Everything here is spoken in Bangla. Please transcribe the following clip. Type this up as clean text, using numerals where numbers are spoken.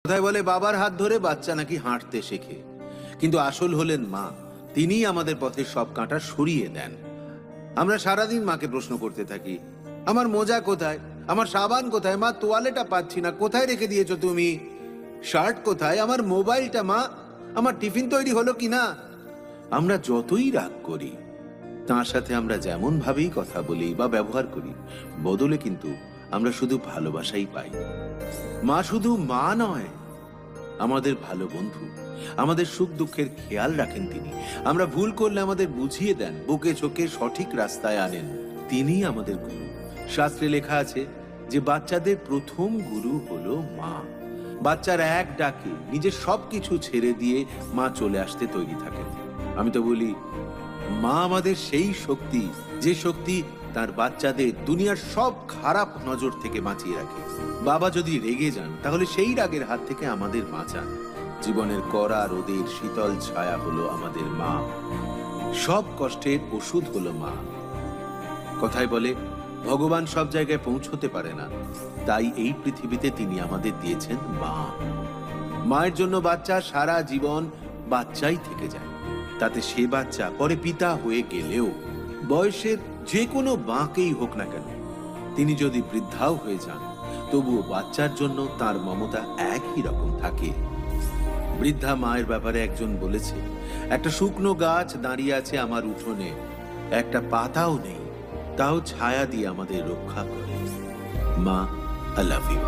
কথায় বলে বাবার হাত ধরে বাচ্চা নাকি হাঁটতে শেখে, কিন্তু আসল হলেন মা। তিনিই আমাদের পথের সব কাঁটা সরিয়ে দেন। আমরা সারাদিন মাকে প্রশ্ন করতে থাকি, আমার মোজা কোথায়, আমার সাবান কোথায়, মা তোয়ালেটা পাচ্ছি না, কোথায় রেখে দিয়েছো তুমি, শার্ট কোথায়, আমার মোবাইলটা মা, আমার টিফিন তৈরি হলো কিনা। আমরা যতই রাগ করি, তার সাথে আমরা যেমন ভাবেই কথা বলি বা ব্যবহার করি, বদলে কিন্তু আমরা শুধু ভালোবাসাই পাই। মা শুধু মা নয়, আমাদের ভালো বন্ধু। আমাদের সুখ দুঃখের খেয়াল রাখেন তিনি। আমরা ভুল করলে আমাদের বুঝিয়ে দেন, বুকে চোখে সঠিক রাস্তায় আনেন। তিনিই আমাদের গুরু। শাস্ত্রে লেখা আছে যে বাচ্চাদের প্রথম গুরু হলো মা। বাচ্চার এক ডাকে নিজের সবকিছু ছেড়ে দিয়ে মা চলে আসতে তৈরি থাকেন। আমি তো বলি, মা আমাদের সেই শক্তি, যে শক্তি তার বাচ্চাদের দুনিয়ার সব খারাপ নজর থেকে বাঁচিয়ে রাখে। বাবা যদি রেগে যান, তাহলে সেই রাগের হাত থেকে আমাদের বাঁচান। জীবনের কড়া রোদের শীতল ছায়া হলো আমাদের মা। সব কষ্টের ওষুধ হলো মা। কথায় বলে ভগবান সব জায়গায় পৌঁছতে পারে না, তাই এই পৃথিবীতে তিনি আমাদের দিয়েছেন মা। মায়ের জন্য বাচ্চা সারা জীবন বাচ্চাই থেকে যায়। তাতে সে বাচ্চা পরে পিতা হয়ে গেলেও, বয়সের যে কোনো বাঁকেই হোক না কেন, তিনি যদি বৃদ্ধাও হয়ে যান, তবুও বাচ্চার জন্য তার মমতা একই রকম থাকে। বৃদ্ধা মায়ের ব্যাপারে একজন বলেছে, একটা শুকনো গাছ দাঁড়িয়ে আছে আমার উঠোনে, একটা পাতাও নেই, তাও ছায়া দিয়ে আমাদের রক্ষা করে। মা, আই লাভ ইউ।